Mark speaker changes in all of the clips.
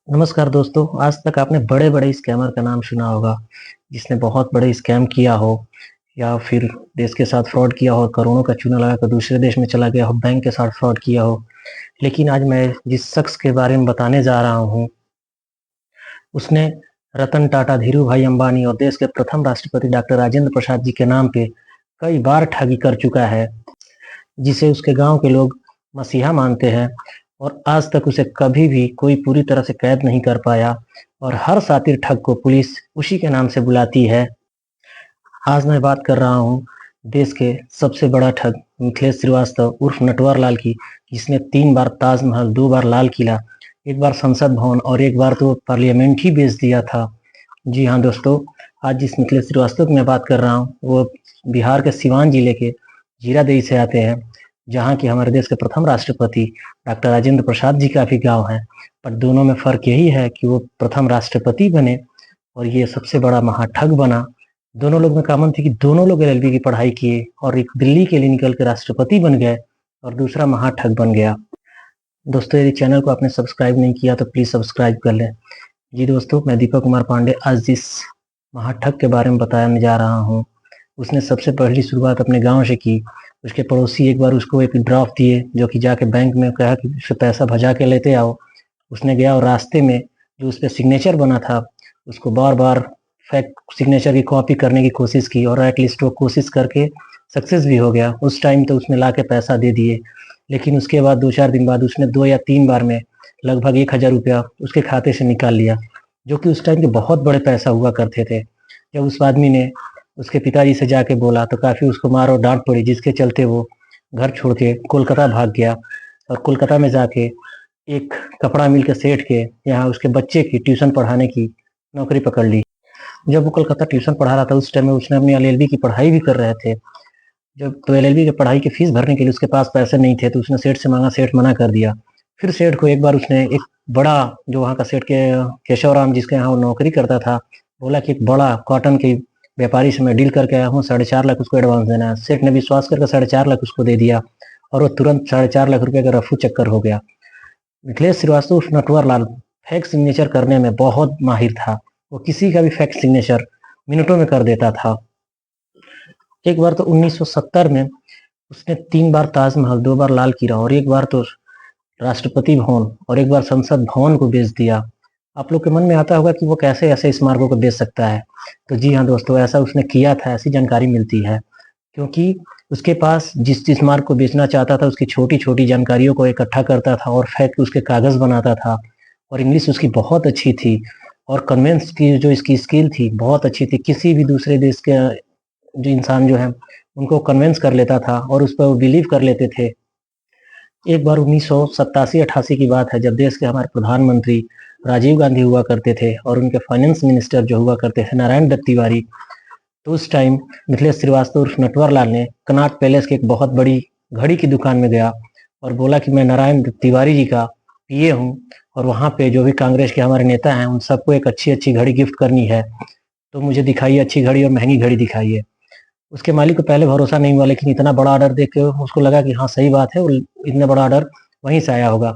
Speaker 1: नमस्कार दोस्तों, आज तक आपने बड़े-बड़े स्कैमर का नाम सुना होगा, जिसने बहुत बड़े स्कैम किया हो या फिर देश के साथ फ्रॉड किया हो, करोड़ों का चूना लगाकर दूसरे देश में चला गया हो, बैंक के साथ फ्रॉड किया हो। लेकिन आज मैं जिस शख्स के बारे में बताने जा रहा हूँ, उसने रतन टाटा, धीरूभाई अंबानी और देश के प्रथम राष्ट्रपति डॉक्टर राजेंद्र प्रसाद जी के नाम पे कई बार ठगी कर चुका है, जिसे उसके गाँव के लोग मसीहा मानते हैं और आज तक उसे कभी भी कोई पूरी तरह से कैद नहीं कर पाया और हर शातिर ठग को पुलिस उसी के नाम से बुलाती है। आज मैं बात कर रहा हूँ देश के सबसे बड़ा ठग मिथिलेश श्रीवास्तव उर्फ नटवर लाल की, जिसने 3 बार ताजमहल, 2 बार लाल किला, 1 बार संसद भवन और 1 बार तो पार्लियामेंट ही बेच दिया था। जी हाँ दोस्तों, आज जिस मिथिलेश श्रीवास्तव की मैं बात कर रहा हूँ, वो बिहार के सीवान जिले के जीरादेई से आते हैं, जहाँ की हमारे देश के प्रथम राष्ट्रपति डॉक्टर राजेंद्र प्रसाद जी का भी गाँव है। पर दोनों में फ़र्क यही है कि वो प्रथम राष्ट्रपति बने और ये सबसे बड़ा महाठग बना। दोनों लोग में कॉमन थी कि दोनों लोग एलएलबी की पढ़ाई किए और एक दिल्ली के लिए निकल के राष्ट्रपति बन गए और दूसरा महाठग बन गया। दोस्तों, यदि चैनल को आपने सब्सक्राइब नहीं किया तो प्लीज़ सब्सक्राइब कर लें। जी दोस्तों, मैं दीपक कुमार पांडे आज जिस महाठग के बारे में बताने जा रहा हूँ, उसने सबसे पहली शुरुआत अपने गाँव से की। उसके पड़ोसी एक बार उसको एक ड्राफ्ट दिए, जो कि जाके बैंक में कहा कि उससे पैसा भजा के लेते आओ। उसने गया और रास्ते में जो उस पे सिग्नेचर बना था, उसको बार-बार फेक सिग्नेचर की कॉपी करने की कोशिश की और एट लीस्ट वो कोशिश करके सक्सेस भी हो गया। उस टाइम तो उसने लाके पैसा दे दिए, लेकिन उसके बाद 2-4 दिन बाद उसने 2 या 3 बार में लगभग 1000 रुपया उसके खाते से निकाल लिया, जो कि उस टाइम के बहुत बड़े पैसा हुआ करते थे। जब उस आदमी ने उसके पिताजी से जाके बोला तो काफ़ी उसको मार और डाँट पड़ी, जिसके चलते वो घर छोड़ के कोलकाता भाग गया और कोलकाता में जाके एक कपड़ा मिल के सेठ के यहाँ उसके बच्चे की ट्यूशन पढ़ाने की नौकरी पकड़ ली। जब वो कोलकाता ट्यूशन पढ़ा रहा था, उस टाइम में उसने अपनी एलएलबी की पढ़ाई भी कर रहे थे। जब तो एलएलबी की पढ़ाई की फीस भरने के लिए उसके पास पैसे नहीं थे, तो उसने सेठ से माँगा, सेठ मना कर दिया। फिर सेठ को एक बार उसने एक बड़ा, जो वहाँ का सेठ के केशव राम जिसके यहाँ वो नौकरी करता था, बोला कि एक बड़ा कॉटन के व्यापारी से मैं डील करके आया हूँ, 4.5 लाख उसको एडवांस देना है। सेठ ने विश्वास करके 4.5 लाख उसको दे दिया और वो तुरंत 4.5 लाख रुपए का रफू चक्कर हो गया। मिथिलेश श्रीवास्तव उर्फ नटवर लाल फेक सिग्नेचर करने में बहुत माहिर था। वो किसी का भी फेक सिग्नेचर मिनटों में कर देता था। एक बार तो 1970 में उसने 3 बार ताजमहल, 2 बार लाल किला और 1 बार तो राष्ट्रपति भवन और 1 बार संसद भवन को बेच दिया। आप लोग के मन में आता होगा कि वो कैसे ऐसे स्मारकों को बेच सकता है। तो जी हाँ दोस्तों, ऐसा उसने किया था, ऐसी जानकारी मिलती है। क्योंकि उसके पास जिस स्मारक को बेचना चाहता था, उसकी छोटी-छोटी जानकारियों को इकट्ठा करता था और फेंक के उसके कागज़ बनाता था और इंग्लिश उसकी बहुत अच्छी थी और कन्विंस की जो इसकी स्किल थी, बहुत अच्छी थी। किसी भी दूसरे देश के जो इंसान जो है, उनको कन्विंस कर लेता था और उस पर वो बिलीव कर लेते थे। एक बार 1987-88 की बात है, जब देश के हमारे प्रधानमंत्री राजीव गांधी हुआ करते थे और उनके फाइनेंस मिनिस्टर जो हुआ करते थे नारायण दत्त तिवारी, तो उस टाइम मिथिलेश श्रीवास्तव उर्फ नटवर लाल ने कनॉट पैलेस की एक बहुत बड़ी घड़ी की दुकान में गया और बोला कि मैं नारायण तिवारी जी का पीए हूँ और वहाँ पे जो भी कांग्रेस के हमारे नेता हैं, उन सबको एक अच्छी-अच्छी घड़ी गिफ्ट करनी है, तो मुझे दिखाइए अच्छी घड़ी और महँगी घड़ी दिखाइए। उसके मालिक को पहले भरोसा नहीं हुआ, लेकिन इतना बड़ा ऑर्डर देख के उसको लगा कि हाँ, सही बात है और इतना बड़ा ऑर्डर वहीं से आया होगा।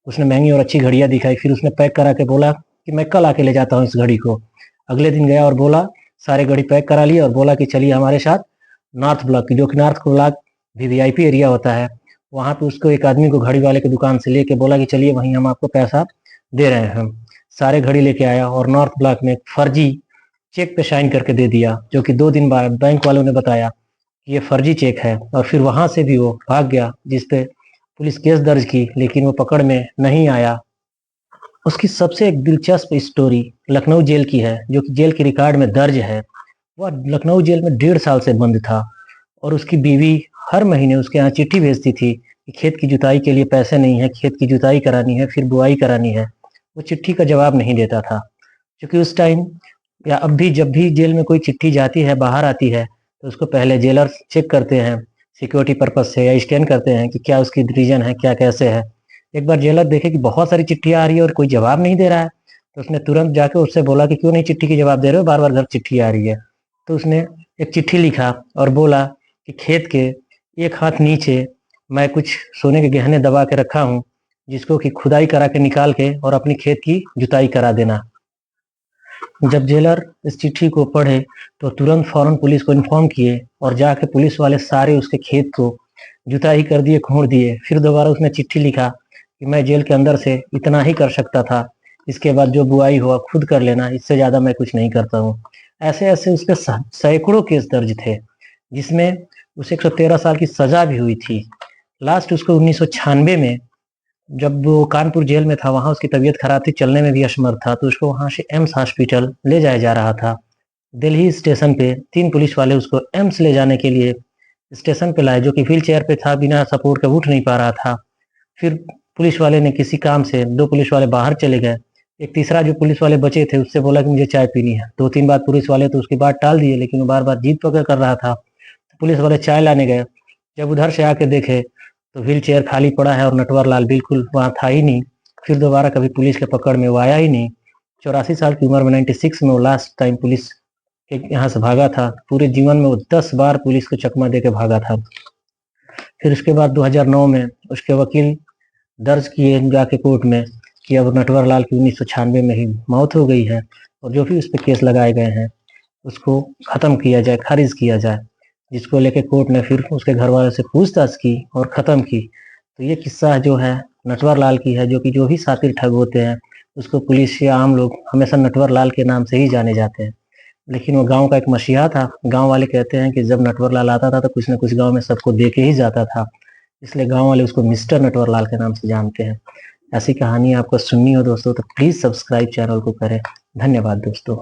Speaker 1: उसने महँगी और अच्छी घड़ियाँ दिखाई, फिर उसने पैक करा के बोला कि मैं कल आके ले जाता हूँ इस घड़ी को। अगले दिन गया और बोला, सारे घड़ी पैक करा लिए और बोला कि चलिए हमारे साथ नॉर्थ ब्लॉक की, जो कि नॉर्थ ब्लॉक वीवीआईपी एरिया होता है, वहाँ पे उसको एक आदमी को घड़ी वाले की दुकान से लेके बोला कि चलिए वहीं हम आपको पैसा दे रहे हैं। सारे घड़ी लेके आया और नॉर्थ ब्लॉक में एक फर्जी चेक पे साइन करके दे दिया, जो कि 2 दिन बाद बैंक वालों ने बताया कि ये फर्जी चेक है और फिर वहां से भी वो भाग गया, जिस पे पुलिस केस दर्ज की, लेकिन वो पकड़ में नहीं आया। उसकी सबसे एक दिलचस्प स्टोरी लखनऊ जेल की है, जो कि जेल के रिकॉर्ड में दर्ज है। वह लखनऊ जेल में 1.5 साल से बंद था और उसकी बीवी हर महीने उसके यहाँ चिट्ठी भेजती थी कि खेत की जुताई के लिए पैसे नहीं है, खेत की जुताई करानी है, फिर बुआई करानी है। वो चिट्ठी का जवाब नहीं देता था, क्योंकि उस टाइम या अब भी जब भी जेल में कोई चिट्ठी जाती है, बाहर आती है, तो उसको पहले जेलर चेक करते हैं सिक्योरिटी पर्पज से या स्कैन करते हैं कि क्या उसकी रीजन है, क्या कैसे है। एक बार जेलर देखे कि बहुत सारी चिट्ठियाँ आ रही है और कोई जवाब नहीं दे रहा है, तो उसने तुरंत जाके उससे बोला कि क्यों नहीं चिट्ठी की जवाब दे रहे हो, बार बार घर चिट्ठी आ रही है। तो उसने एक चिट्ठी लिखा और बोला कि खेत के 1 हाथ नीचे मैं कुछ सोने के गहने दबा के रखा हूँ, जिसको कि खुदाई करा के निकाल के और अपनी खेत की जुताई करा देना। जब जेलर इस चिट्ठी को पढ़े तो तुरंत फौरन पुलिस को इन्फॉर्म किए और जाके पुलिस वाले सारे उसके खेत को जुताई कर दिए, खोड़ दिए। फिर दोबारा उसने चिट्ठी लिखा कि मैं जेल के अंदर से इतना ही कर सकता था, इसके बाद जो बुआई हुआ खुद कर लेना, इससे ज्यादा मैं कुछ नहीं करता हूँ। ऐसे ऐसे उस पे सैकड़ों केस दर्ज थे, जिसमें उसे 113 साल की सजा भी हुई थी। लास्ट उसको 1996 में, जब वो कानपुर जेल में था, वहां उसकी तबीयत खराब थी, चलने में भी असमर्थ था, तो उसको वहां से एम्स हॉस्पिटल ले जाया जा रहा था। दिल्ली स्टेशन पे 3 पुलिस वाले उसको एम्स ले जाने के लिए स्टेशन पे लाए, जो कि व्हील चेयर पे था, बिना सपोर्ट के उठ नहीं पा रहा था। फिर पुलिस वाले ने किसी काम से 2 पुलिस वाले बाहर चले गए। एक तीसरा जो पुलिस वाले बचे थे उससे बोला कि मुझे चाय पीनी है। 2-3 बार पुलिस वाले तो उसकी बात टाल दिए, लेकिन वो बार-बार जिद पकड़ कर रहा था। तो पुलिस वाले चाय लाने गए। जब उधर से आके देखे तो व्हील चेयर खाली पड़ा है और नटवर लाल बिल्कुल वहाँ था ही नहीं। फिर दोबारा कभी पुलिस के पकड़ में वो आया ही नहीं। 84 साल की उम्र में 96 में वो लास्ट टाइम पुलिस के यहाँ से भागा था। पूरे जीवन में वो 10 बार पुलिस को चकमा दे के भागा था। फिर उसके बाद 2009 में उसके वकील दर्ज किए जाके कोर्ट में कि अब नटवर लाल की 1996 में ही मौत हो गई है और जो भी उस पर केस लगाए गए हैं उसको खत्म किया जाए, खारिज किया जाए। जिसको लेके कोर्ट ने फिर उसके घर वालों से पूछताछ की और खत्म की। तो ये किस्सा जो है नटवर लाल की है, जो कि जो भी शातिर ठग होते हैं उसको पुलिस या आम लोग हमेशा नटवर लाल के नाम से ही जाने जाते हैं। लेकिन वो गांव का एक मसीहा था। गांव वाले कहते हैं कि जब नटवर लाल आता था तो कुछ न कुछ गांव में सबको दे के ही जाता था, इसलिए गांव वाले उसको मिस्टर नटवर लाल के नाम से जानते हैं। ऐसी कहानी आपको सुननी हो दोस्तों तो प्लीज सब्सक्राइब चैनल को करें। धन्यवाद दोस्तों।